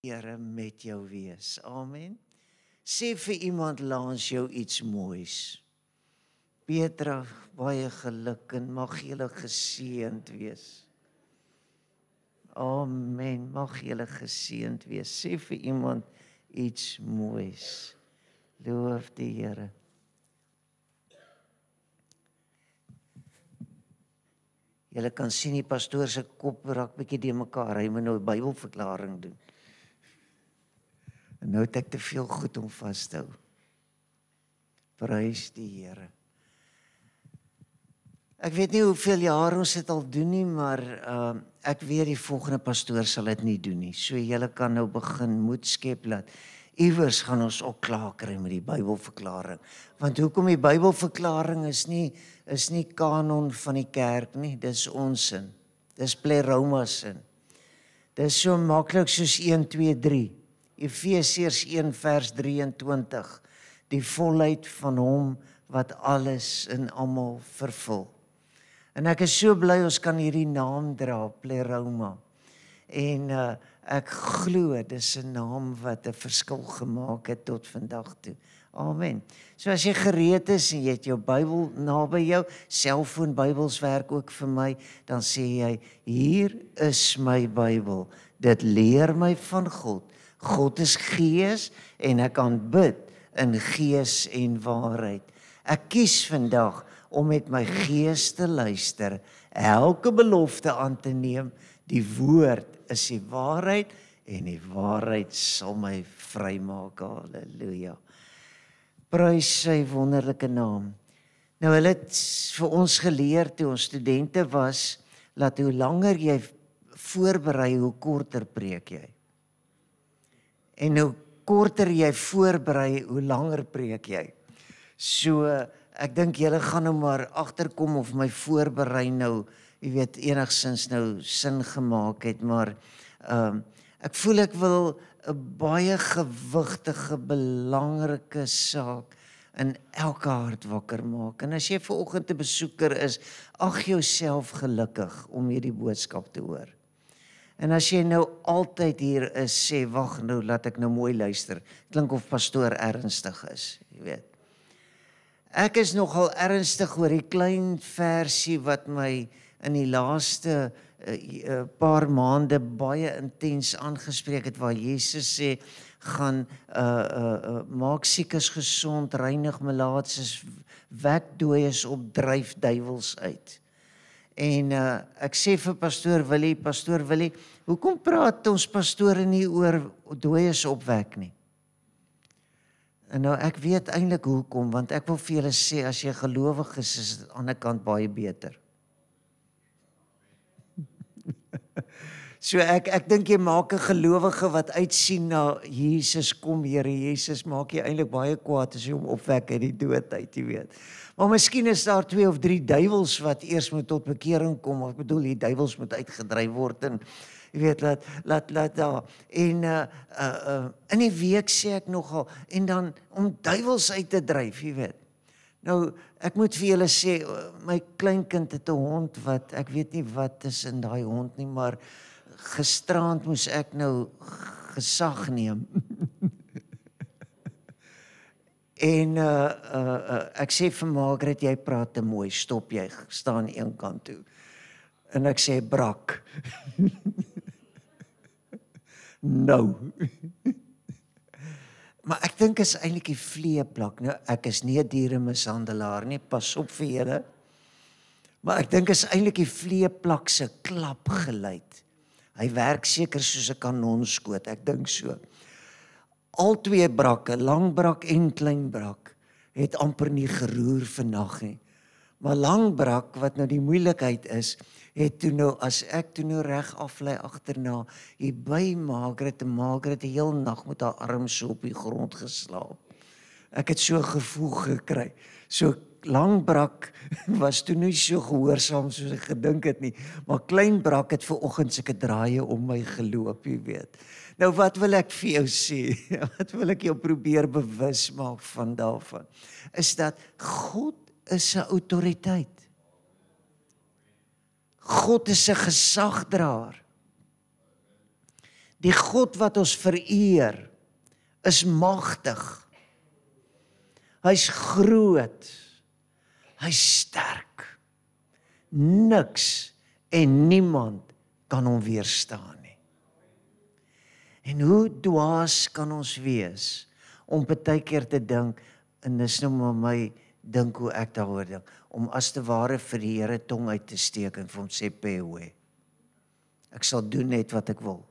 Here met jou wees. Amen. Sê vir iemand langs jou iets moois. Petra, baie geluk en mag julle geseënd wees. Amen. Mag julle geseënd wees. Sê vir iemand iets moois. Loof die Here. Julle kan sien die pastoor se kop raak bietjie de mekaar. Hy moet nou 'n Bybelverklaring doen. En nou het ek te veel goed om vas te hou. Prys die Here. Ek weet nie hoeveel jaar ons dit al doen nie, maar ek weet die volgende pastoor sal dit nie doen nie. So julle kan nou begin moed skep laat. Iewers gaan ons ook klaar kry met die Bybelverklaring. Want hoekom die Bybelverklaring is nie kanon van die kerk nie, dis ons sin. Dis Pleroma sin. Dis so maklik soos 1, 2, 3. Efesiërs 1 vers 23. Die volheid van hom wat alles in almal vervul. En ek is so bly ons kan hierdie naam dra, Pleroma. En ek glo dis 'n naam wat 'n verskil gemaak het tot vandag toe. Amen. So as jy gereed is en jy het jou Bybel naby jou, selfoon Bybels werk ook vir my, dan sê jy, hier is my Bybel. Dit leer my van God. God is gees en ek kan bid in gees en waarheid. Ek kies vandag om met my gees te luister, elke belofte aan te neem. Die woord is die waarheid en die waarheid sal my vrymaak. Halleluja. Prys sy wonderlike naam. Nou hulle het vir ons geleer toe ons studente was, dat hoe langer jy voorberei, hoe korter preek jy. En hoe korter jy voorberei, hoe langer preek jy. So ek dink julle gaan nou maar agterkom of my voorberei nou, jy weet, enigstens nou sin gemaak het, maar ek voel ek wil 'n baie gewigtige, belangrike saak in elke hart wakker maak. En as jy vanoggend 'n besoeker is, ag jouself gelukkig om hierdie boodskap te hoor. En as jy nou altyd hier is, sê, wag nou, laat ek nou mooi luister. Klink of pastoor ernstig is, jy weet. Ek is nogal ernstig oor die klein versie wat my in die laaste paar maande baie intens aangespreek het, waar Jesus sê, gaan maak siekes gesond, reinig melaatses, wek dooies op, dryf duiwels uit. En ek sê vir pastoor Willie, hoekom praat ons pastore nie oor dooies opwek nie? En nou ek weet eintlik hoekom, want ek wil vir julle sê, as jy gelowig is dit aan die ander kant baie beter. So ek dink jy maak 'n gelowige wat uitsien na Jesus kom, Here Jesus, maak jy eintlik baie kwaad as jy hom opwek uit die dood uit, jy weet. Maar miskien is daar 2 of 3 duiwels wat eers moet tot bekering kom, ek bedoel die duiwels moet uitgedryf word en jy weet, laat daar. En in die week sê ek nogal, en dan om duiwels uit te dryf, jy weet. Nou, ek moet vir julle sê, my kleinkind het 'n hond wat, ek weet nie wat is in daai hond nie, maar gisterand moes ek nou gesag neem. En ek sê vir Margaret, jy praat te mooi, stop jy, staan een kant toe. En ek sê, brak. Nou. Maar ek dink is eintlik die vleeplak. Nou, ek is nie 'n dieremishandelaar nie, pas op vir julle. Maar ek dink is eintlik die vleeplak se klapgeluid. Hy werk seker soos 'n kanonskoot, ek dink so. Al 2 brakke, lang brak en klein brak, het amper nie geroer vannag nie. Maar lang brak, wat nou die moeilikheid is, het toe nou, as ek toe nou reg aflei agterna, hier by Margaret, en Margaret die heel nag met haar arms so op die grond geslaap. Ek het so gevoel gekry. So lang brak was toe nie so gehoorsaam soos ek gedink het nie, maar klein brak het vanoggend sulke draaie om my geloop, jy weet. Nou wat wil ek vir jou sê? Wat wil ek jou probeer bewus maak van daarvan? Is dat God is 'n autoriteit. God is 'n gesagdraer. Die God wat ons vereer, is magtig. Hy's groot. Hy's sterk. Niks en niemand kan hom weerstaan nie. En hoe dwaas kan ons wees om partykeer te dink, en dis nou maar my dink hoe ek daaroor dink, om as te ware vir die Here tong uit te steek en vir hom sê pewe. Ek sal doen net wat ek wil.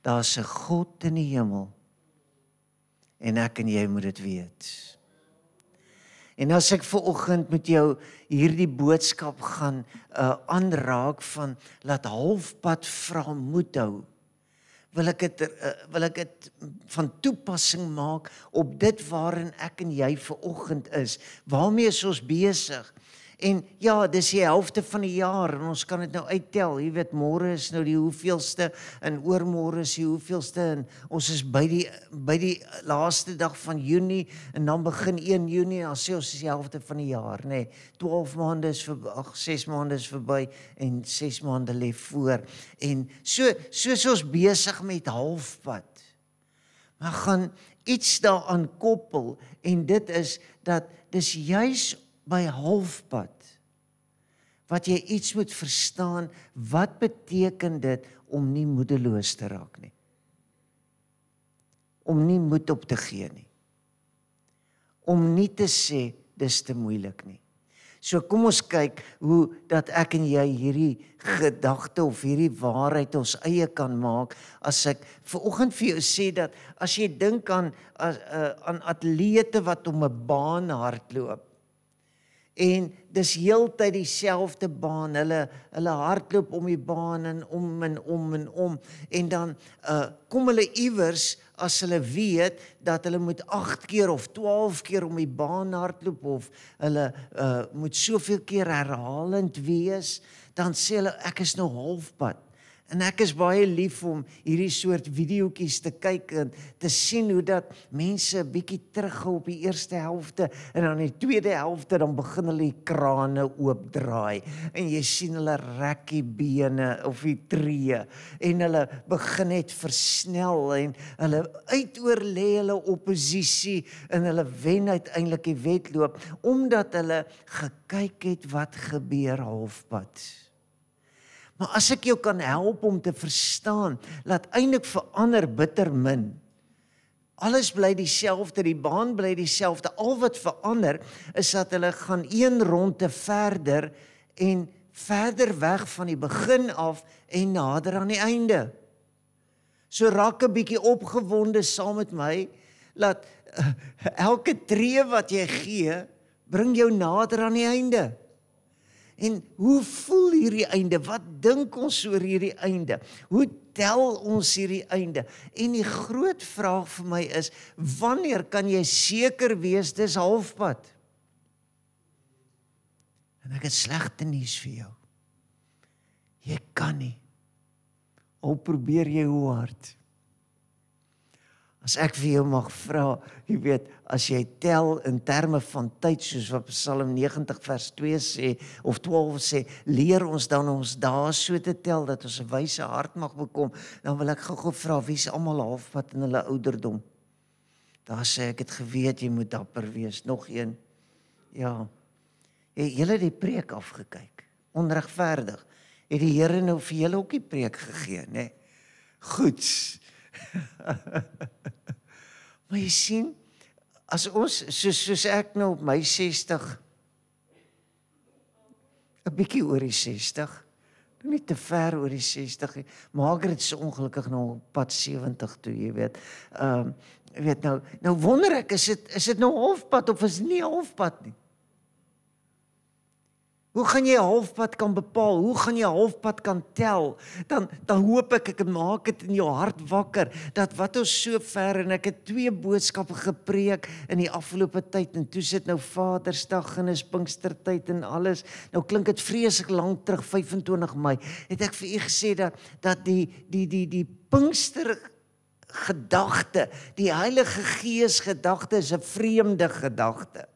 Daar's 'n God in die hemel en ek en jy moet dit weet. En as ek vanoggend met jou hierdie boodskap gaan aanraak van laat halfpad vra moed hou, wil ek dit van toepassing maak op dit waarin ek en jy vanoggend is. Waarmee is ons besig? En ja, dis die helfte van die jaar en ons kan dit nou uittel. Jy weet, môre is nou die hoeveelste en oormôre is die hoeveelste en ons is by die laaste dag van Junie en dan begin 1 Junie en dan sê ons is die helfte van die jaar, nê. 12 maande is verby, 6 maande is verby en 6 maande lê voor. En soos ons besig met halfpad. Maar gaan iets daaraan koppel en dit is dat dis juis by halfpad wat jy iets moet verstaan, wat beteken dit om nie moedeloos te raak nie? Om nie moed op te gee nie. Om nie te sê, dis te moeilik nie. So kom ons kyk hoe dat ek en jy hierdie gedagte of hierdie waarheid ons eie kan maak, as ek vanoggend vir jou sê dat, as jy dink aan atlete wat om 'n baan hardloop, en dis heeltyd dieselfde baan, hulle hardloop om die baan en om, en dan kom hulle iewers, as hulle weet, dat hulle moet 8 keer of 12 keer om die baan hardloop, of hulle moet soveel keer herhalend wees, dan sê hulle, ek is nou halfpad. En ek is baie lief om hierdie soort videoetjies te kyk en te sien hoe dat mense 'n bietjie terughou op die eerste helfte en dan die tweede helfte dan begin hulle die krane oopdraai en jy sien hulle rek die bene of die tree en hulle begin net versnel en hulle uitoorlê hulle opposisie en hulle wen uiteindelik die wedloop omdat hulle gekyk het wat gebeur halfpad. Maar as ek jou kan help om te verstaan, laat eintlik verander bitter min. Alles bly dieselfde, die baan bly dieselfde. Al wat verander is dat hulle gaan 1 ronde verder en verder weg van die begin af en nader aan die einde. So raak 'n bietjie opgewonde saam met my, laat elke tree wat jy gee, bring jou nader aan die einde. En hoe voel hierdie einde? Wat dink ons oor hierdie einde? Hoe tel ons hierdie einde? En die groot vraag vir my is, wanneer kan jy seker wees dis halfpad? En ek het slegte nuus vir jou. Jy kan nie. Al probeer jy hoe hard. As ek vir jou mag vra, jy weet, as jy tel in terme van tyd, soos wat Psalm 90 vers 2 sê, of 12 sê, leer ons dan ons dae so te tel, dat ons 'n wyse hart mag bekom, dan wil ek gou vra, wie is almal halfpad in hulle ouderdom? Daar sê ek het geweet, jy moet dapper wees. Nog een. Ja. Julle het die preek afgekyk. Onregverdig. Het die Here nou vir julle ook die preek gegee, né? Goed. Maar jy sien, as ons, soos ek nou op my 60, 'n bietjie oor die 60, nie te ver oor die 60 nie, Margaret is ongelukkig nou op pad 70 toe, jy weet. Nou wonder ek, is dit nou halfpad of is dit nie halfpad nie? Hoe gaan jy halfpad kan bepaal? Hoe gaan jy halfpad kan tel? Dan hoop ek maak dit in jou hart wakker, dat wat ons so ver, en ek het 2 boodskappe gepreek in die afgelope tyd, en toe sit nou Vadersdag en is Pinkstertyd en alles, nou klink dit vreeslik lank terug, 25 Mei, het ek vir u gesê dat die Pinkster gedagte, die Heilige Gees gedagte is 'n vreemde gedagte.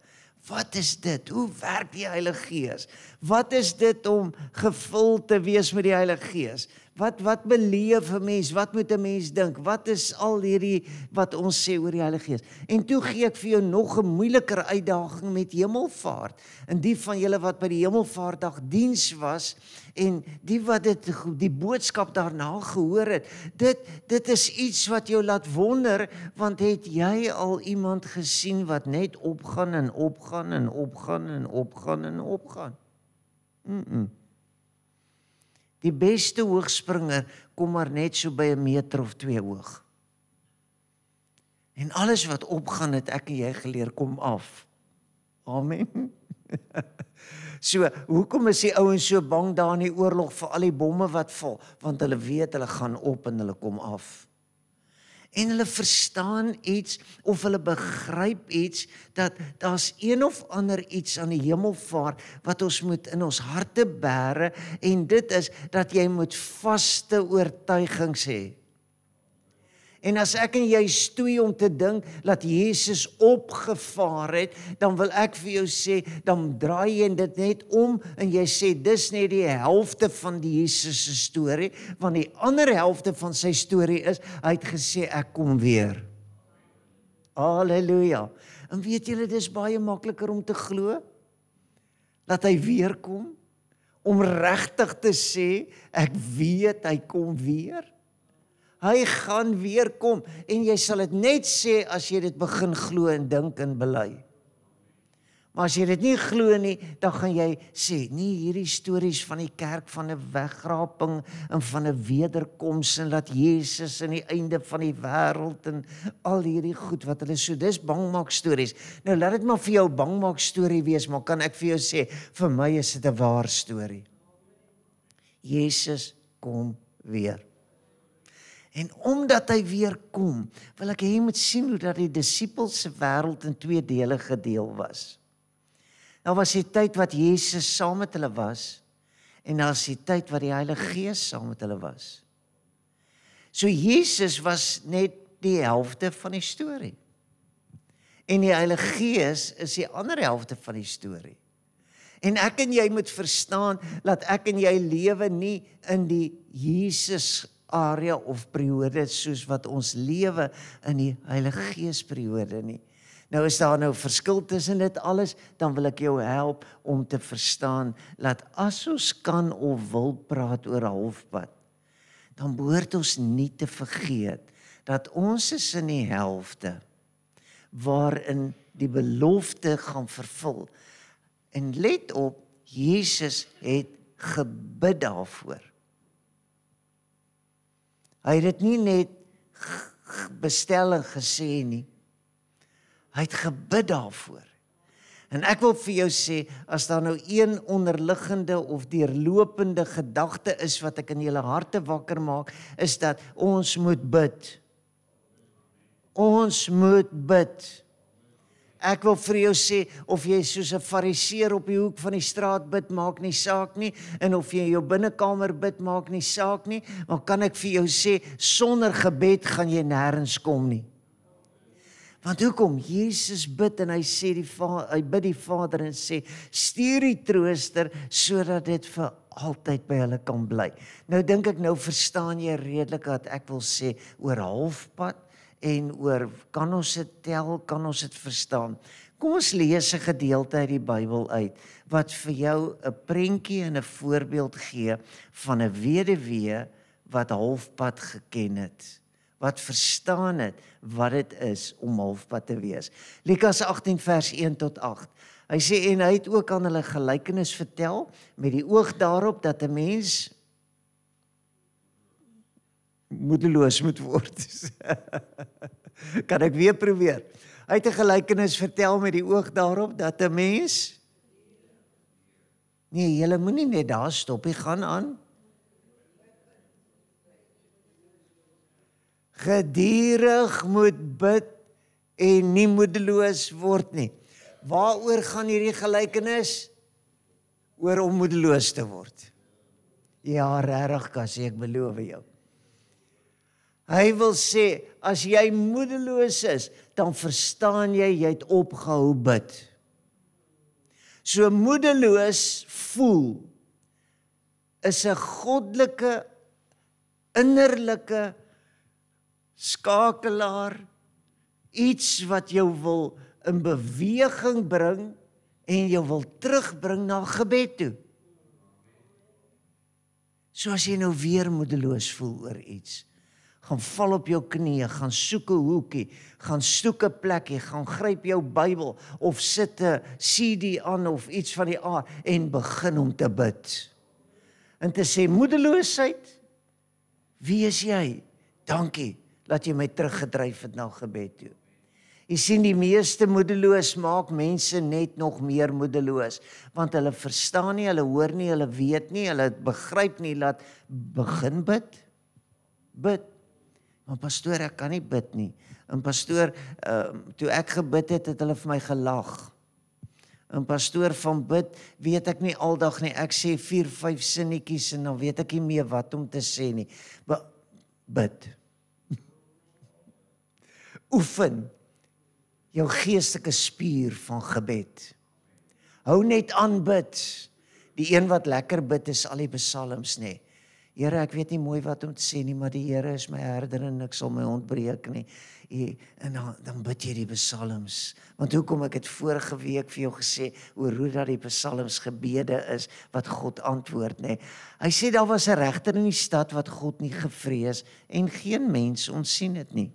Wat is dit? Hoe werk die Heilige Gees? Wat is dit om gevul te wees met die Heilige Gees? Wat beleef 'n mens? Wat moet 'n mens dink? Wat is al hierdie wat ons sê oor die Heilige Gees? En toe gee ek vir jou nog 'n moeiliker uitdaging met hemelvaart. En die van julle wat by die hemelvaartdag diens was en die wat die boodskap daarna gehoor het, dit is iets wat jou laat wonder, want het jy al iemand gesien wat net opgaan en opgaan en opgaan en opgaan en opgaan? Die beste hoogspringer kom maar net so by 1 meter of 2 hoog. En alles wat opgaan het ek en jy geleer kom af. Amen. So, hoekom is die ouens so bang daar in die oorlog vir al die bomme wat val? Want hulle weet hulle gaan op en hulle kom af. En hulle verstaan iets of hulle begryp iets, dat daar's een of ander iets aan die hemelvaart wat ons moet in ons harte bære, en dit is dat jy moet vaste oortuigings hê. En as ek en jy stoei om te dink dat Jesus opgevaar het, dan wil ek vir jou sê, dan draai jy dit net om en jy sê, dis net die helfte van die Jesus se storie, want die ander helfte van sy storie is, hy het gesê, ek kom weer. Halleluja. En weet julle, dis baie makliker om te glo, dat hy weer kom, om regtig te sê, ek weet, hy kom weer. Hy gaan weer kom, en jy sal dit net sê as jy dit begin glo en dink en bely. Maar as jy dit nie glo nie, dan gaan jy sê, nee, hierdie stories van die kerk, van 'n wegraping en van 'n wederkoms, en dat Jesus in die einde van die wêreld en al hierdie goed wat hulle so, dis bangmaak stories. Nou laat dit maar vir jou bangmaak storie wees, maar kan ek vir jou sê, vir my is dit 'n waar storie. Jesus kom weer. En omdat hy weer kom, wil ek hê jy moet sien hoe dat die disippels se wêreld in 2 dele gedeel was. Daar was die tyd wat Jesus saam met hulle was, en daar is die tyd wat die Heilige Gees saam met hulle was. So Jesus was net die helfte van die storie. En die Heilige Gees is die ander helfte van die storie. En ek en jy moet verstaan, dat ek en jy lewe nie in die Jesus area of periode soos wat ons lewe in die Heilige Gees periode nie. Nou is daar nou verskil tussen dit alles, dan wil ek jou help om te verstaan, dat as ons kan of wil praat oor halfpad, dan behoort ons nie te vergeet, dat ons is in die helfte, waarin die belofte gaan vervul. En let op, Jesus het gebid daarvoor. Hy het dit nie net bestel en gesê nie. Hy het gebid daarvoor. En ek wil vir jou sê, as daar nou een onderliggende of deurlopende gedagte is wat ek in julle harte wakker maak, is dat ons moet bid. Ons moet bid. Ek wil vir jou sê, of jy soos 'n fariseer op die hoek van die straat bid, maak nie saak nie, en of jy in jou binnekamer bid, maak nie saak nie, maar kan ek vir jou sê, sonder gebed gaan jy nêrens kom nie. Want hoekom? Jesus bid en hy sê hy bid die Vader en sê, stuur die trooster, sodat dit vir altyd by hulle kan bly. Nou dink ek, nou verstaan jy redelik wat ek wil sê oor halfpad, en oor, kan ons dit tel, kan ons dit verstaan. Kom ons lees 'n gedeelte uit die Bybel uit, wat vir jou 'n prentjie en 'n voorbeeld gee van 'n weduwee wat halfpad geken het, wat verstaan het wat dit is om halfpad te wees. Lukas 18 vers 1 tot 8. Hy sê, en hy het ook aan hulle gelykenis vertel, met die oog daarop dat 'n mens moedeloos moet word. Kan ek weer probeer? Hy het 'n gelykenis vertel met die oog daarop dat 'n mens, nee, julle moenie net daar stop, jy gaan aan. Gedurig moet bid en nie moedeloos word nie. Waaroor gaan hierdie gelykenis? Oor om moedeloos te word. Ja, regtig, Cassie, ek beloof jou. Hy wil sê, as jy moedeloos is, dan verstaan jy het opgehou bid. So moedeloos voel is 'n goddelike innerlike skakelaar, iets wat jou wil in beweging bring en jou wil terugbring na gebed toe. So as jy nou weer moedeloos voel oor iets, gaan val op jou knieë, gaan soek 'n hoekie, gaan soek 'n plekkie, gaan gryp jou Bybel of sit 'n CD aan of iets van die aard en begin om te bid. En te sê, moedeloosheid, wie is jy? Dankie dat jy my teruggedryf het na gebed toe. Jy sien, die meeste moedeloos maak mense net nog meer moedeloos, want hulle verstaan nie, hulle hoor nie, hulle weet nie, hulle begryp nie, laat begin bid. Bid. Maar pastoor, ek kan nie bid nie. En pastoor, toe ek gebid het, het hulle vir my gelag. En pastoor, van bid weet ek nie aldag nie, ek sê 4-5 sinnetjies en dan weet ek nie meer wat om te sê nie. Bid. Oefen jou geestelike spier van gebed. Hou net aan bid. Die een wat lekker bid is al die psalms, nê. Here, ek weet nie mooi wat om te sê nie, maar die Here is my herder en ek sal my ontbreek nie. En dan bid jy die psalms. Want hoekom, ek het vorige week vir jou gesê oor hoe dat die psalms gebede is wat God antwoord, nê. Hy sê daar was 'n regter in die stad wat God nie gevrees en geen mens ontsien het nie.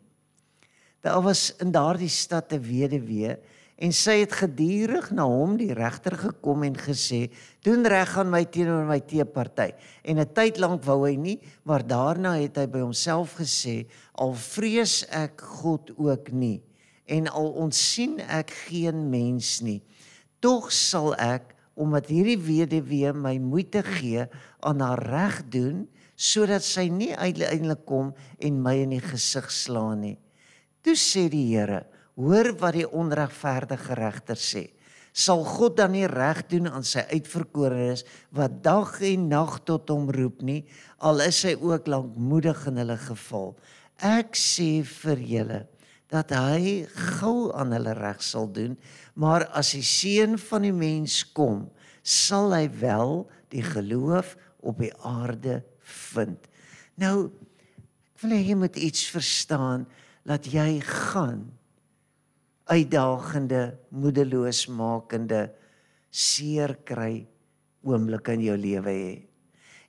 Daar was in daardie stad 'n weduwee en sy het gedurig na hom, die regter, gekom en gesê, doen reg aan my teenoor my teeparty. En 'n tyd lank wou hy nie, maar daarna het hy by homself gesê, al vrees ek God ook nie, en al ontsien ek geen mens nie, tog sal ek, omdat hierdie weduwee my moeite gee, aan haar reg doen, sodat sy nie uiteindelik kom en my in die gesig slaan nie. Toe sê die Here, hoor wat die onregverdige regter sê. Sal God dan nie reg doen aan sy uitverkorenes wat dag en nag tot hom roep nie, al is hy ook lankmoedig in hulle geval. Ek sê vir julle dat hy gou aan hulle reg sal doen, maar as die Seun van die mens kom, sal hy wel die geloof op die aarde vind. Nou, ek wil hê jy moet iets verstaan, dat jy gaan uitdagende, moedeloosmakende, seer kry oomblikke in jou lewe hê.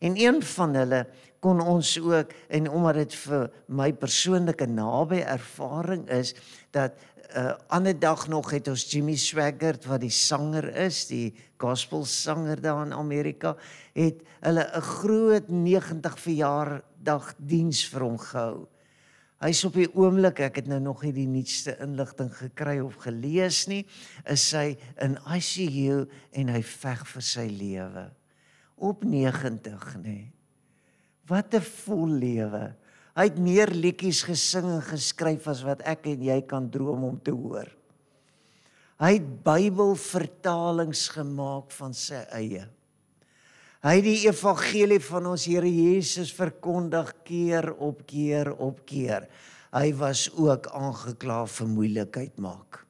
En een van hulle kon ons ook, en omdat dit vir my persoonlike naby ervaring is, dat ander dag nog het ons Jimmy Swaggart, wat die sanger is, die gospelsanger daar in Amerika, het hulle 'n groot 90 verjaardag diens vir hom gehou. Hy is op die oomblik, ek het nou nog nie die nuutste inligting gekry of gelees nie, is hy in ICU en hy veg vir sy lewe. Op 90, nê. Wat 'n vol lewe. Hy het meer liedjies gesing en geskryf as wat ek en jy kan droom om te hoor. Hy het Bybelvertalings gemaak van sy eie. Hy het die evangelie van ons Here Jesus verkondig keer op keer op keer. Hy was ook aangekla vir moeilikheid maak.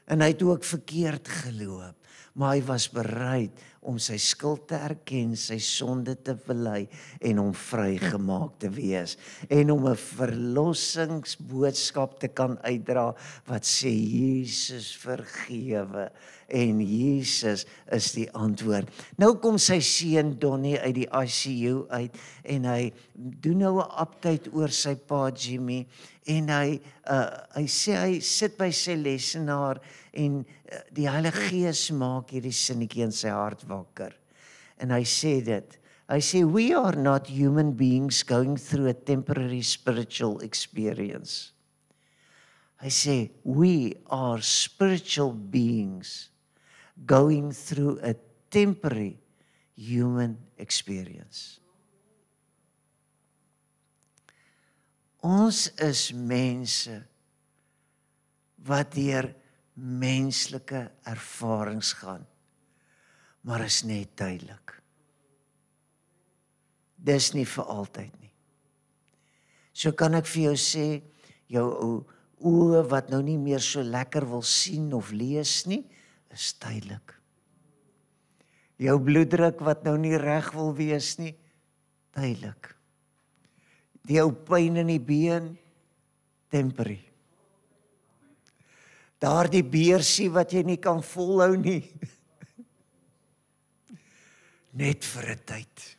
En hy het ook verkeerd geloop, maar hy was bereid om sy skuld te erken, sy sonde te bely en om vrygemaak te wees en om 'n verlossingsboodskap te kan uitdra wat sê Jesus vergewe en Jesus is die antwoord. Nou kom sy seun Donnie uit die ICU uit en hy doen nou 'n update oor sy pa Jimmy en hy sê hy sit by sy lesenaar en die Heilige Gees maak hierdie sinnetjie in sy hart wakker. En hy sê dit. Hy sê, we are not human beings going through a temporary spiritual experience. Hy sê, we are spiritual beings going through a temporary human experience. Ons is mense wat deur menslike ervarings gaan, maar is net tydelik. Dis nie vir altyd nie. So kan ek vir jou sê, jou oë wat nou nie meer so lekker wil sien of lees nie, is tydelik. Jou bloeddruk wat nou nie reg wil wees nie, tydelik. Die ou pyn in die been, temporary. Daardie beersie wat jy nie kan volhou nie. Net vir 'n tyd.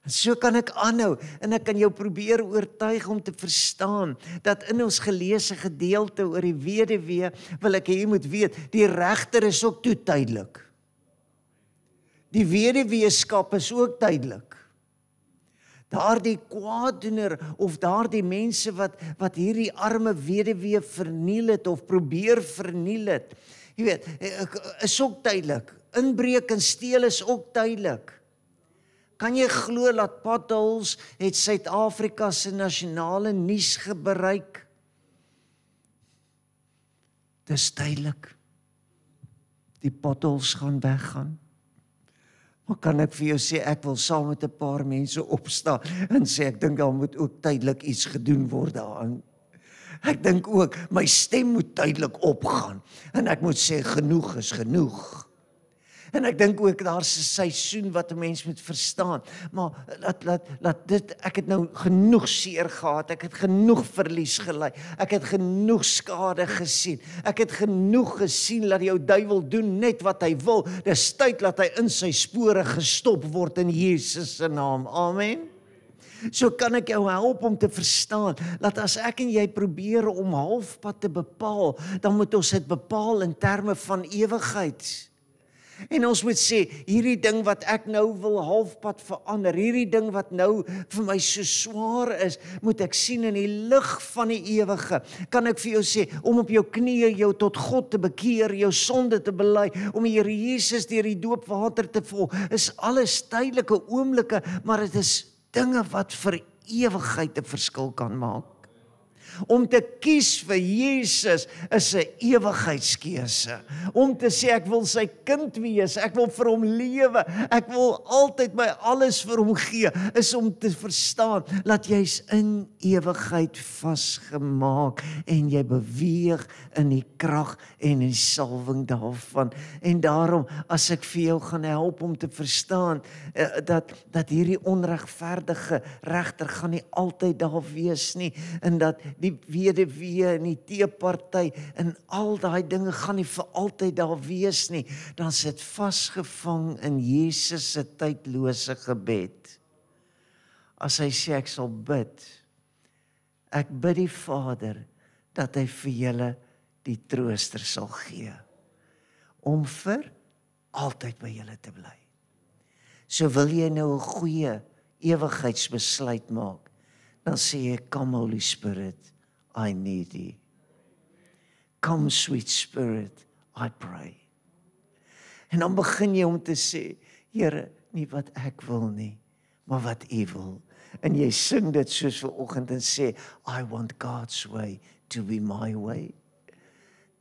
En so kan ek aanhou, en ek kan jou probeer oortuig om te verstaan, dat in ons geleesde gedeelte oor die weduwee, wil ek hê jy moet weet, die regter is ook toe tydelik. Die weduweeskap is ook tydelik. Daardie kwaaddoener, of daardie mense wat hierdie arme weduwee verniel het, of probeer verniel het, jy weet, is ook tydelik. Inbreek en steel is ook tydelik. Kan jy glo dat potholes het Suid-Afrika se nasionale nuus bereik? Dis tydelik. Die potholes gaan weggaan. Maar kan ek vir jou sê, ek wil saam met 'n paar mense opstaan en sê, ek dink daar moet ook tydelik iets gedoen word daaraan. Ek dink ook, my stem moet tydelik opgaan. En ek moet sê, genoeg is genoeg. En ek dink ook, daar's 'n seisoen wat 'n mens moet verstaan. Maar laat dit, ek het nou genoeg seer gehad, ek het genoeg verlies gely, ek het genoeg skade gesien, ek het genoeg gesien dat jou duiwel doen net wat hy wil. Dis tyd dat hy in sy spore gestop word in Jesus se naam. Amen. So kan ek jou help om te verstaan, dat as ek en jy probeer om halfpad te bepaal, dan moet ons dit bepaal in terme van ewigheid. En ons moet sê, hierdie ding wat ek nou wil halfpad verander, hierdie ding wat nou vir my so swaar is, moet ek sien in die lig van die ewige. Kan ek vir jou sê, om op jou knieë jou tot God te bekeer, jou sonde te bely, om die Here Jesus deur die doopwater te volg, is alles tydelike oomblikke, maar dit is dinge wat vir ewigheid 'n verskil kan maak. Om te kies vir Jesus is 'n ewigheidskeuse. Om te sê ek wil sy kind wees, ek wil vir hom lewe, ek wil altyd my alles vir hom gee, is om te verstaan dat jy's in ewigheid vasgemaak en jy beweeg in die krag en die salwing daarvan. En daarom, as ek vir jou gaan help om te verstaan dat hierdie onregverdige regter gaan nie altyd daar wees nie, en dat die weduwee en die teeparty en al daai dinge gaan nie vir altyd daar wees nie, dan sit vasgevang in Jesus se tydlose gebed. As hy sê ek sal bid, ek bid die Vader dat hy vir julle die trooster sal gee, om vir altyd by julle te bly. So wil jy nou 'n goeie ewigheidsbesluit maak, dan sê jy, come Holy Spirit, I need thee. Come sweet Spirit, I pray. En dan begin jy om te sê, Here, nie wat ek wil nie, maar wat U wil. En jy sing dit soos vanoggend en sê, I want God's way to be my way.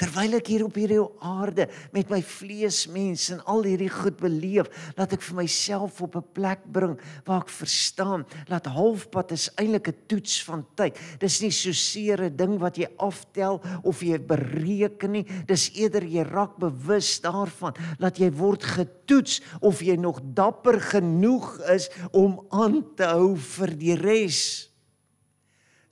Terwyl ek hier op hierdie aarde met my vleesmens en al hierdie goed beleef, laat ek vir myself op 'n plek bring waar ek verstaan, dat halfpad is eintlik 'n toets van tyd. Dis nie so seer 'n ding wat jy aftel of jy bereken nie, dis eerder jy raak bewus daarvan, dat jy word getoets of jy nog dapper genoeg is om aan te hou vir die res.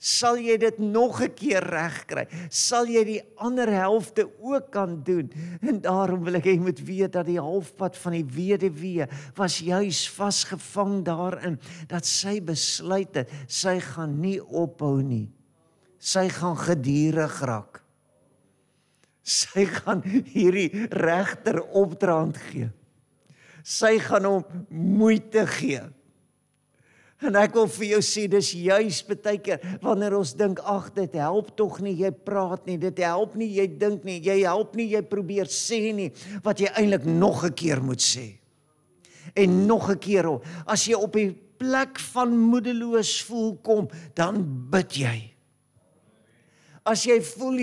Sal jy dit nog 'n keer regkry? Sal jy die ander helfte ook kan doen? En daarom wil ek jy moet weet dat die halfpad van die weduwee was juis vasgevang daarin, dat sy besluit het, sy gaan nie ophou nie. Sy gaan gedurig raak. Sy gaan hierdie regter opdraand gee. Sy gaan hom moeite gee. En ek wil vir jou sê, dis juis baie keer, wanneer ons dink, ag, dit help tog nie, jy praat nie, dit help nie, jy dink nie, jy help nie, jy probeer sê nie, wat jy eintlik nog 'n keer moet sê. En nog 'n keer, as jy op die plek van moedeloos voel kom, dan bid jy. As jy voel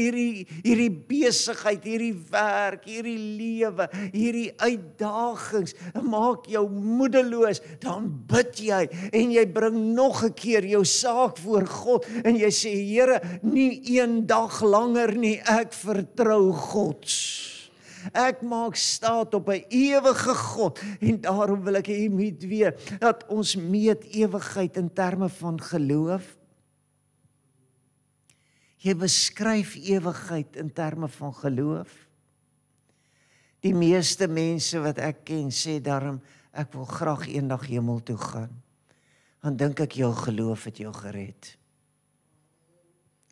hierdie besigheid, hierdie werk, hierdie lewe, hierdie uitdagings, maak jou moedeloos, dan bid jy en jy bring nog 'n keer jou saak voor God en jy sê, Here, nie een dag langer nie, ek vertrou God. Ek maak staat op 'n ewige God en daarom wil ek hê moet weet dat ons meet ewigheid in terme van geloof. Jy beskryf ewigheid in terme van geloof. Die meeste mense wat ek ken sê daarom ek wil graag eendag hemel toe gaan. Dan dink ek jou geloof het jou gered.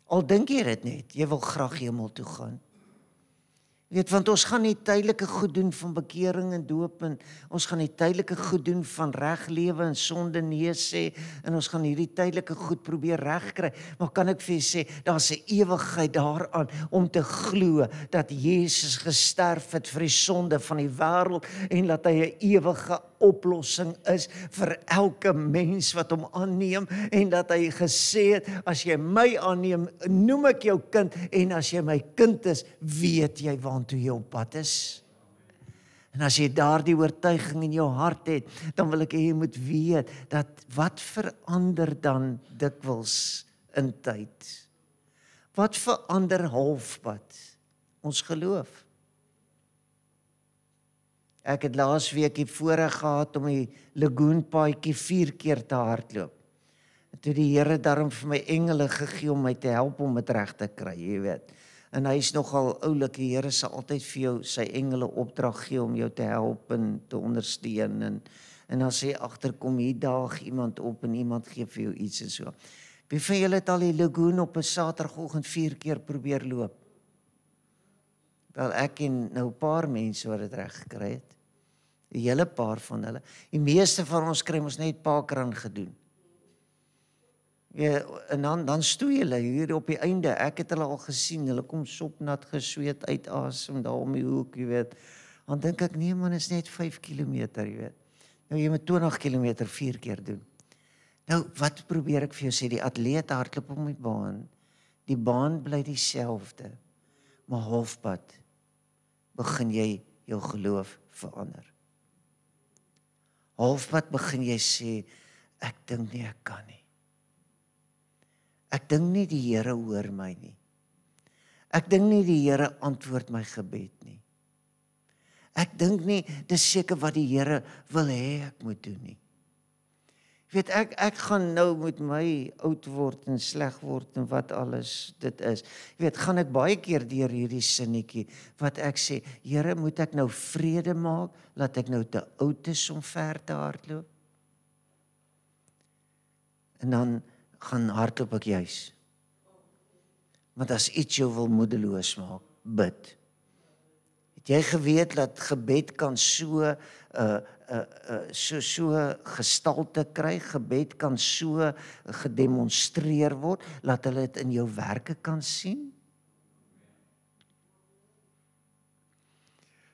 Al dink jy dit net, jy wil graag hemel toe gaan. Weet, want ons gaan nie tydelike goed doen van bekering en doop en ons gaan nie tydelike goed doen van reg lewe en sonde nee sê en ons gaan hierdie tydelike goed probeer regkry. Maar kan ek vir julle sê, daar's 'n ewigheid daaraan om te glo dat Jesus gesterf het vir die sonde van die wêreld en dat hy 'n ewige oplossing is vir elke mens wat hom aanneem en dat hy gesê het, as jy my aanneem, noem ek jou kind en as jy my kind is, weet jy waartoe jy op pad is. En as jy daardie oortuiging in jou hart het, dan wil ek hê jy moet weet dat wat verander dan dikwels in tyd? Wat verander halfpad? Ons geloof. Ek het laasweek die voorreg gehad om die lagoonpaadjie 4 keer te hardloop. En toe die Here daarom vir my engele gegee om my te help om dit reg te kry, jy weet. En hy is nogal oulik, die Here sal altyd vir jou sy engele opdrag gee om jou te help en te ondersteun. En as hy agterkom, hier daag iemand op en iemand gee vir jou iets en so. Wie van julle het al die lagoon op 'n Saterdagoggend 4 keer probeer loop? Wel, ek en nou 'n paar mense wat dit reg gekry het. 'n Hele paar van hulle. Die meeste van ons kry ons net parkrun gedoen. Ja, en dan stoei hulle hier op die einde. Ek het hulle al gesien. Hulle kom sopnat gesweet uit asem daar om die hoek, jy weet. Dan dink ek, nee man, is net 5 kilometer, jy weet. Nou jy moet 20 kilometer 4 keer doen. Nou, wat probeer ek vir jou sê? Die atleet hardloop om die baan. Die baan bly dieselfde. Maar halfpad begin jy jou geloof verander. Halfpad begin jy sê, ek dink nie ek kan nie. Ek dink nie die Here hoor my nie. Ek dink nie die Here antwoord my gebed nie. Ek dink nie dis seker wat die Here wil hê ek moet doen nie. Weet ek gaan nou met my oud word en sleg word en wat alles dit is. Weet, gaan ek baie keer deur hierdie sinnetjie wat ek sê, Here, moet ek nou vrede maak dat ek nou te oud is om ver te hardloop? En dan gaan hardloop ek juis. Want as iets jou wil moedeloos maak, bid. Het jy geweet dat gebed kan so gestalte kry, gebed kan so gedemonstreer word, laat hulle dit in jou werke kan sien?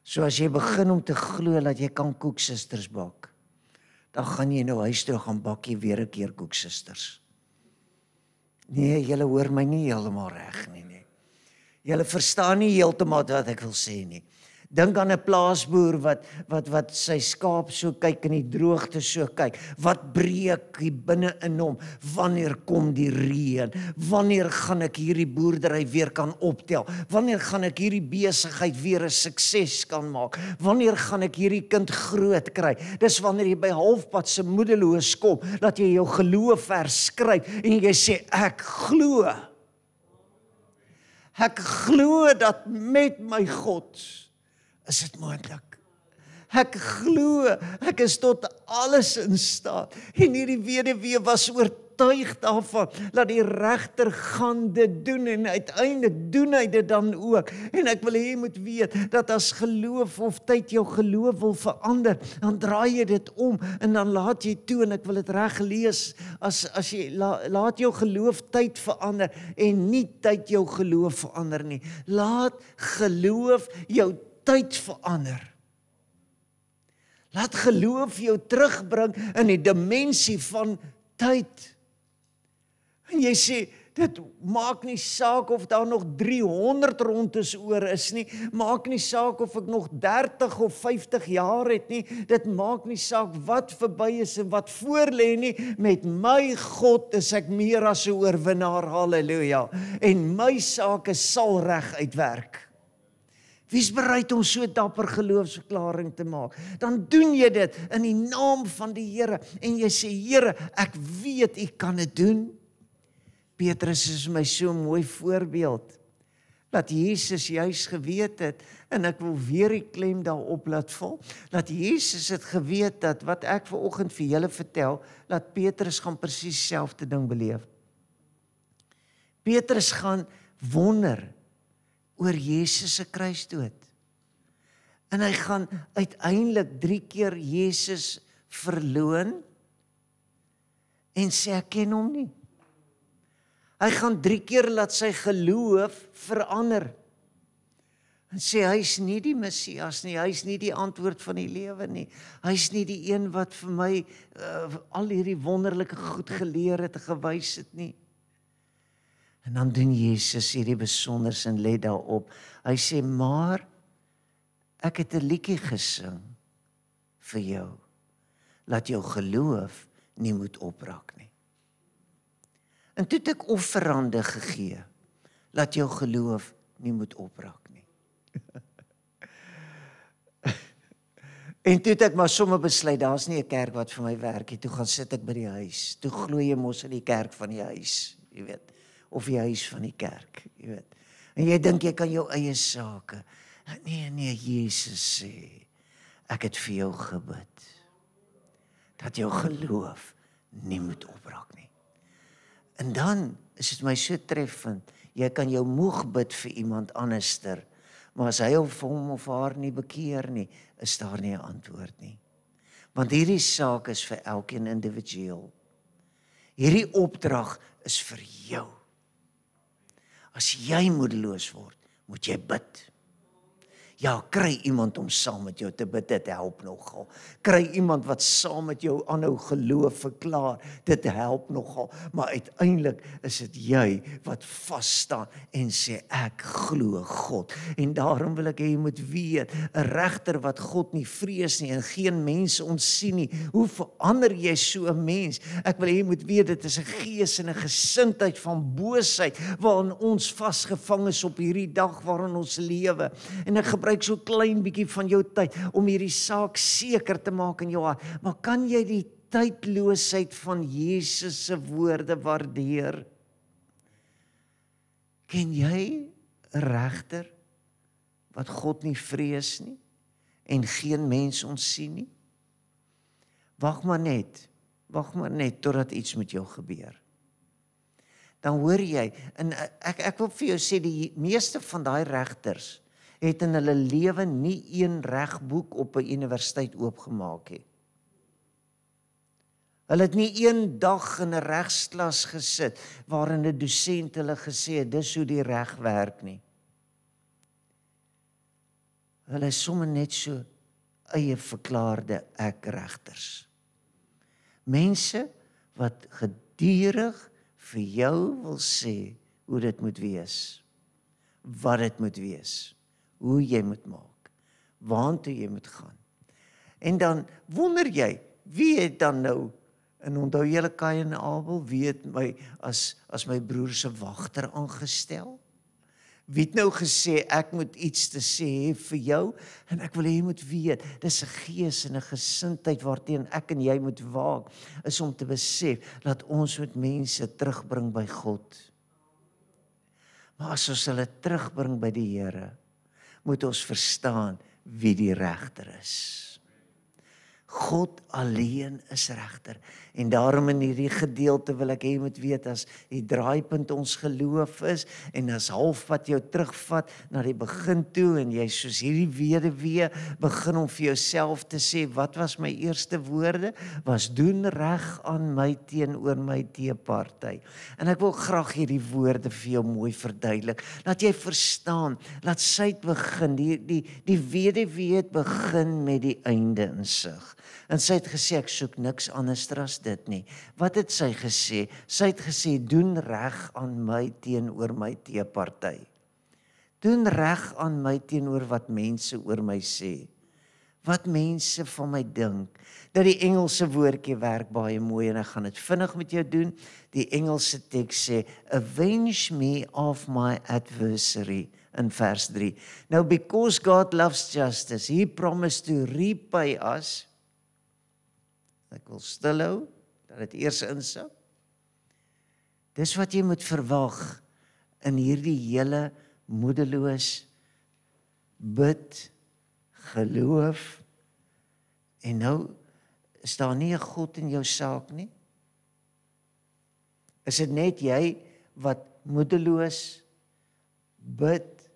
So as jy begin om te glo dat jy kan koeksisters bak, dan gaan jy nou huis toe gaan bak jy weer 'n keer koeksisters. Nee, julle hoor my nie heeltemal reg nie. Julle verstaan nie heeltemal wat ek wil sê nie. Dink aan 'n plaasboer wat sy skaap so kyk en die droogte so kyk. Wat breek hier binne in hom? Wanneer kom die reën? Wanneer gaan ek hierdie boerdery weer kan optel? Wanneer gaan ek hierdie besigheid weer 'n sukses kan maak? Wanneer gaan ek hierdie kind groot kry? Dis wanneer jy by halfpad se moedeloos kom, dat jy jou geloof herskryf en jy sê ek glo. Ek glo dat met my God is dit moontlik. Ek glo, ek is tot alles in staat. En hierdie weduwee was oortuig daarvan dat die regter gaan dit doen en uiteindelik doen hy dit dan ook. En ek wil hê jy moet weet dat as geloof of tyd jou geloof wil verander, dan draai jy dit om en dan laat jy toe, en ek wil dit reg lees, as jy laat jou geloof tyd verander en nie tyd jou geloof verander nie. Laat geloof jou tyd verander. Laat geloof jou terugbring in die dimensie van tyd. En jy sê, dit maak nie saak of daar nog 300 rondes oor is nie, maak nie saak of ek nog 30 of 50 jaar het nie, dit maak nie saak wat verby is en wat voor lê nie, met my God is ek meer as 'n oorwinnaar, halleluja, en my sake sal reg uitwerk. Wie's bereid om so dapper geloofsverklaring te maak? Dan doen jy dit in die naam van die Here en jy sê, Here, ek weet U kan dit doen. Petrus is my so 'n mooi voorbeeld, dat Jesus juis geweet het, en ek wil weer die klem daarop laat val, dat Jesus het geweet dat wat ek vanoggend vir julle vertel, dat Petrus gaan presies dieselfde ding beleef. Petrus gaan wonder oor Jesus se kruisdood. En hy gaan uiteindelik 3 keer Jesus verloon en sê ek ken hom nie. Hy gaan 3 keer laat sy geloof verander. En sê hy's nie die Messias nie, hy's nie die antwoord van die lewe nie. Hy's nie die een wat vir my al hierdie wonderlike goed geleer het en gewys het nie. En dan doen Jesus hierdie besonders en let daarop. Hy sê, maar ek het 'n liedjie gesing vir jou, laat jou geloof nie moet opbrak nie. En toe het ek offerande gegee, laat jou geloof nie moet opbrak nie. En toe het ek maar sommer besluit, daar's nie 'n kerk wat vir my werk nie, toe gaan sit ek by die huis, toe glo jy mos in die kerk van die huis, jy weet, of die huis van die kerk, jy weet. En jy dink jy kan jou eie sake, nee, Jesus sê, ek het vir jou gebid, dat jou geloof nie moet opbrak nie. En dan is dit my so treffend, jy kan jou moeg bid vir iemand anderster, maar as hy of hom of haar nie bekeer nie, is daar nie 'n antwoord nie. Want hierdie saak is vir elkeen individueel. Hierdie opdrag is vir jou. As jy moedeloos word, moet jy bid. Ja, kry iemand om saam met jou te bid, dit help nogal. Kry iemand wat saam met jou aanhou geloof verklaar, dit help nogal. Maar uiteindelik is dit jy wat vas staan en sê, ek glo God. En daarom wil ek hê jy moet weet, 'n regter wat God nie vrees nie en geen mense ontsien nie, hoe verander jy so 'n mens? Ek wil hê jy moet weet, dit is 'n gees en 'n gesindheid van boosheid, waarin ons vasgevang is op hierdie dag waarin ons lewe. En ek gebruik so klein bietjie van jou tyd om hierdie saak seker te maak in jou hart. Maar kan jy die tydloosheid van Jesus se woorde waardeer? Ken jy 'n regter wat God nie vrees nie en geen mens ontsien nie? Wag maar net totdat iets met jou gebeur. Dan hoor jy, en ek wil vir jou sê, die meeste van daai regters het in hulle lewe nie een regboek op 'n universiteit oopgemaak het. Hulle het nie een dag in 'n regsklas gesit waarin 'n dosent hulle gesê het, dis hoe die reg werk nie. Hulle is sommer net so eie verklaarde ek-regters. Mense wat gedurig vir jou wil sê hoe dit moet wees, wat dit moet wees, hoe jy moet maak, waartoe jy moet gaan. En dan wonder jy, wie het dan nou, en onthou julle Kain en Abel, wie het my as my broer se wagter aangestel? Wie het nou gesê, ek moet iets te sê hê vir jou, en ek wil hê jy moet weet, dis 'n gees en 'n gesindheid waarteen ek en jy moet waak, is om te besef, dat ons moet mense terugbring by God. Maar as ons hulle terugbring by die Here, moet ons verstaan wie die regter is. God alleen is regter. En daarom in hierdie gedeelte wil ek hê jy moet weet, as die draaipunt ons geloof is, en as halfpad jou terugvat na die begin toe, en jy soos hierdie weduwee begin om vir jouself te sê, wat was my eerste woorde? Was doen reg aan my teenoor my teeparty. En ek wil graag hierdie woorde vir jou mooi verduidelik, laat jy verstaan, laat sy het begin, die weduwee het begin met die einde in sig. En sy het gesê, ek soek niks anders as dit nie. Wat het sy gesê? Sy het gesê, doen reg aan my teenoor my teeparty. Doen reg aan my teenoor wat mense oor my sê. Wat mense van my dink. Dat die Engelse woordjie werk baie mooi, en ek gaan dit vinnig met jou doen. Die Engelse teks sê, avenge me of my adversary in vers 3. Now because God loves justice, he promised to repay us. Ek wil stilhou, dat dit eers insak. Dis wat jy moet verwag in hierdie hele moedeloos bid, geloof, en nou is daar nie 'n God in jou saak nie. Is dit net jy wat moedeloos bid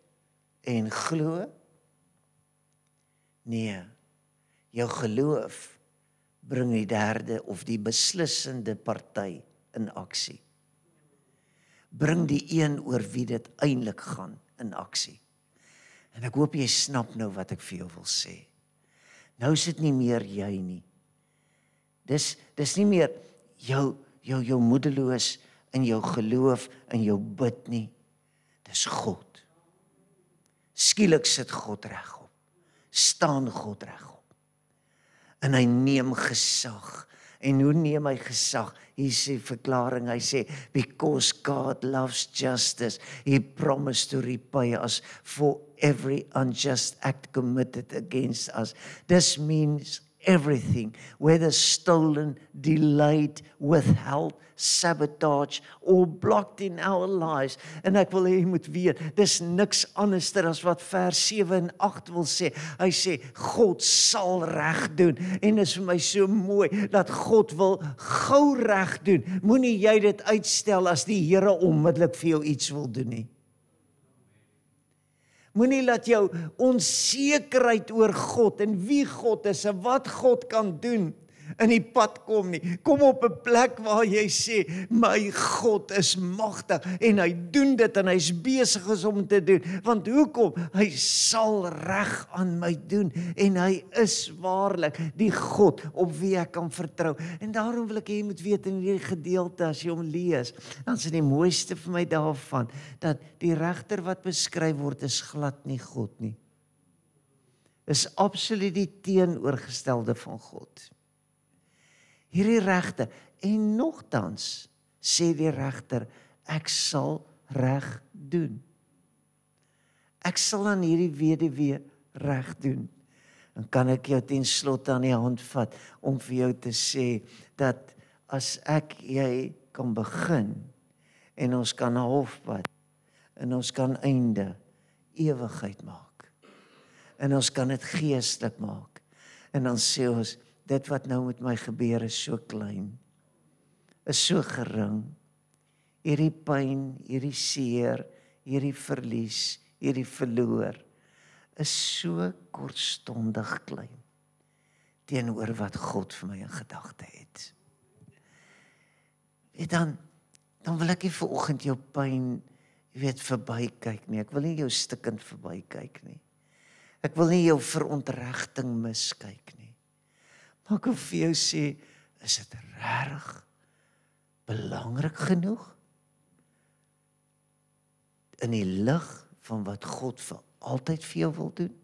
en glo? Nee, jou geloof bring die derde of die beslissende party in aksie. Bring die een oor wie dit eintlik gaan in aksie. En ek hoop jy snap nou wat ek vir jou wil sê. Nou is dit nie meer jy nie. Dis nie meer jou moedeloos in jou geloof en jou bid nie. Dis God. Skielik sit God regop. Staan God regop. En hy neem gesag. En hoe neem hy gesag? Hier sê verklaring, hy sê, because God loves justice, he promised to repay us for every unjust act committed against us. This means everything, whether stolen, delayed, withheld, sabotage, or blocked in our lives. En ek wil hê jy moet weet, dis niks anderster as wat vers 7 en 8 wil sê. Hy sê, God sal reg doen. En is vir my so mooi, dat God wil gou reg doen. Moenie jy dit uitstel as die Here onmiddellik vir jou iets wil doen nie. Moenie laat jou onsekerheid oor God en wie God is en wat God kan doen in die pad kom nie. Kom op 'n plek waar jy sê, my God is magtig en hy doen dit en hy's besig om te doen. Want hoekom? Hy sal reg aan my doen en hy is waarlik die God op wie ek kan vertrou. En daarom wil ek hê jy moet weet in hierdie gedeelte as jy hom lees, dan is dit die mooiste vir my daarvan, dat die regter wat beskryf word is glad nie God nie. Is absoluut die teenoorgestelde van God. Hierdie regter, en nogtans sê die regter, ek sal reg doen. Ek sal aan hierdie weduwee reg doen. En kan ek jou ten slotte aan die hand vat om vir jou te sê dat as jy kan begin en ons kan halfpad en ons kan einde ewigheid maak. En ons kan dit geestelik maak. En dan sê ons, dit wat nou met my gebeur is so klein, is so gering. Hierdie pyn, hierdie seer, hierdie verlies, hierdie verloor, is so kortstondig klein, teenoor wat God vir my in gedagte het. En dan wil ek nie vanoggend jou pyn, verby kyk nie. Ek wil nie jou stikkend verby kyk nie. Ek wil nie jou verontregting miskyk nie. Maar ek wil vir jou sê, is dit regtig belangrik genoeg in die lig van wat God vir altyd vir jou wil doen?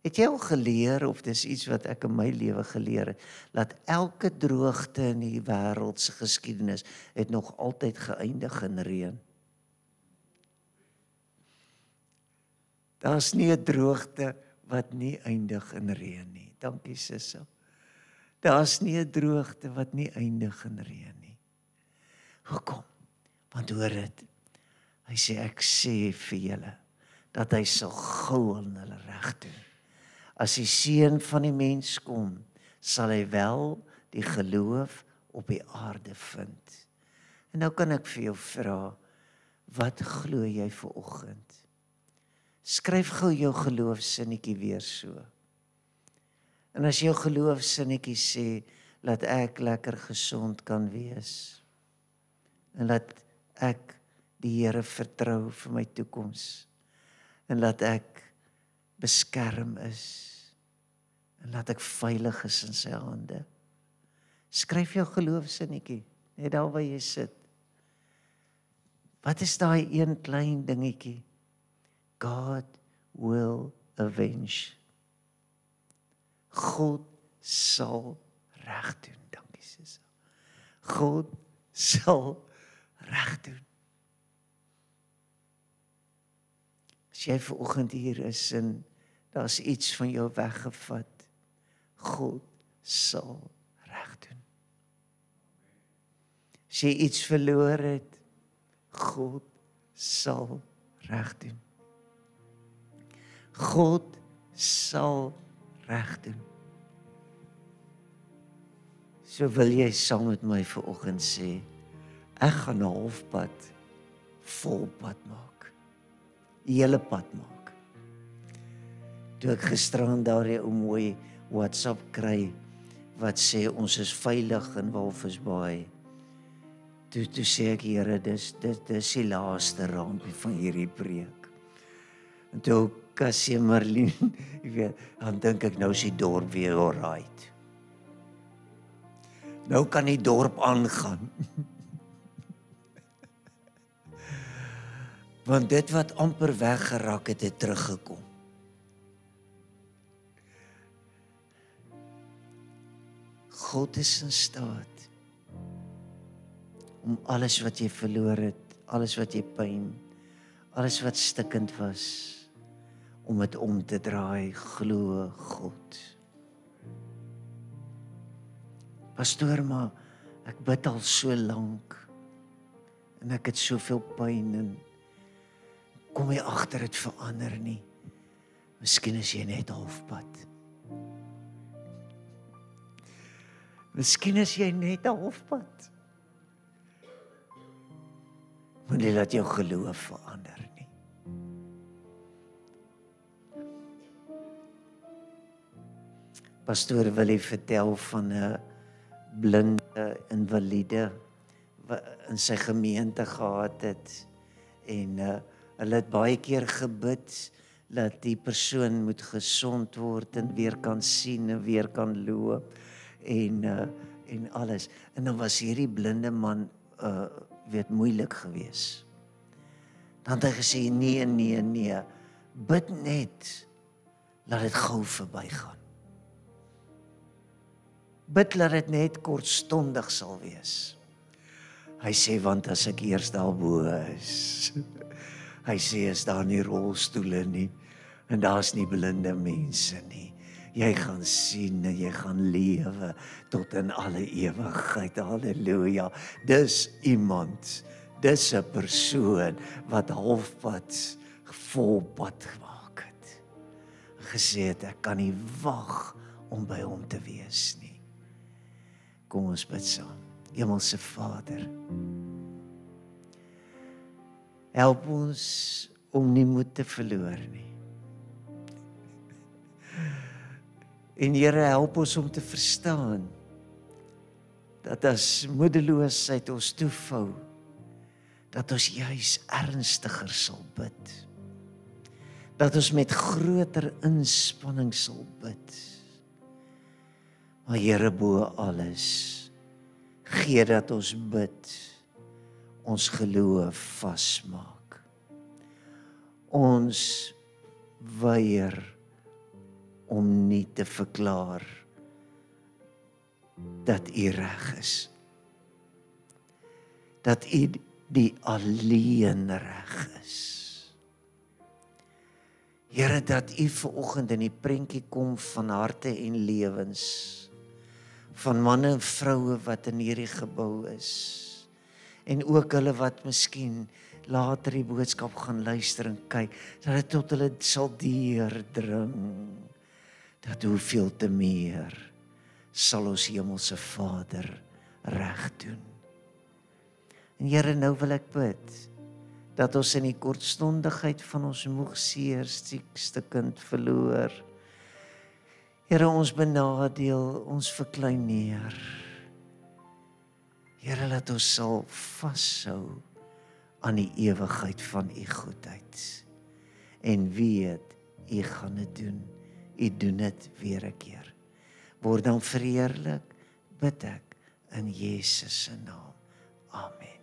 Het jy al geleer, of dis iets wat ek in my lewe geleer het, dat elke droogte in die wêreld se geskiedenis het nog altyd geëindig in reën? Daar's nie 'n droogte wat nie eindig in reën nie. Dankie Sissel. Daar's nie 'n droogte wat nie eindig in reën nie. Hoekom? Want hoor dit. Hy sê, ek sê vir julle, dat hy sal gou aan hulle reg doen. As die seun van die mens kom, sal hy wel die geloof op die aarde vind. En nou kan ek vir jou vra, wat glo jy vanoggend? Skryf gou jou geloofsinnetjie weer so. En as jou geloofsinnetjie sê, laat ek lekker gesond kan wees. En laat ek die Here vertrou vir my toekoms. En laat ek beskerm is. En laat ek veilig is in sy hande. Skryf jou geloofsinnetjie, net daar waar jy sit. Wat is daai een klein dingetjie? God will avenge. God sal reg doen. Dankie Susan. God sal reg doen. As jy vanoggend hier is en daar's iets van jou weggevat, God sal reg doen. As jy iets verloor het, God sal reg doen. God sal reg doen. So wil jy saam met my vanoggend sê, ek gaan 'n halfpad, volpad maak. Die hele pad maak. Toe ek gisteraan daardie ou mooi WhatsApp kry, wat sê ons is veilig in Walvisbaai. Toe sê ek, Here, dis die laaste rampie van hierdie preek. En toe Cassie Marlene, jy weet, dan dink ek nou is die dorp weer alright. Nou kan die dorp aangaan. Want dit wat amper weggeraak het, het teruggekom. God is in staat om alles wat jy verloor het, alles wat jy pyn, alles wat stikkend was, om dit om te draai, glo God. Pastoor, maar ek bid al so lank en ek het soveel pyn en kom jy agter dit verander nie. Miskien is jy net halfpad. Miskien is jy net halfpad. Moenie laat jou geloof verander nie. Pastoor wil hy vertel van 'n blinde invalide wat in sy gemeente gehad het en hulle het baie keer gebid dat die persoon moet gesond word en weer kan sien en weer kan loop en alles. En dan was hierdie blinde man weet moeilik geweest. Dan het hy gesê nee, bid net laat dit gou verbygaan. Bid laat dit net kortstondig sal wees. Hy sê, want as ek eers daarbo is, hy sê, is daar nie rolstoele nie, en daar's nie blinde mense nie. Jy gaan sien en jy gaan lewe tot in alle ewigheid. Halleluja. Dis iemand, dis 'n persoon wat halfpad, volpad gemaak het. Gesê het, ek kan nie wag om by hom te wees nie. Kom ons bid saam. Hemelse Vader, help ons om nie moed te verloor nie. En Here, help ons om te verstaan dat as moedeloosheid ons toevou, dat ons juis ernstiger sal bid. Dat ons met groter inspanning sal bid. Maar Here, bo alles, gee dat ons bid, ons geloof vasmaak. Ons weier om nie te verklaar dat U reg is. Dat U die alleen reg is. Here, dat U vanoggend in die prentjie kom van harte en lewens, van manne en vroue wat in hierdie gebou is, en ook hulle wat miskien later die boodskap gaan luister en kyk, dat dit tot hulle sal deurdring, dat hoeveel te meer sal ons Hemelse Vader reg doen. En Here, nou wil ek bid, dat ons in die kortstondigheid van ons moeg seer, siekste kind verloor, Here, ons benadeel, ons verklein neer. Here, laat ons sal vashou aan die ewigheid van U goedheid. En weet, U gaan dit doen. U doen dit weer 'n keer. Word dan verheerlik, bid ek in Jesus se naam. Amen.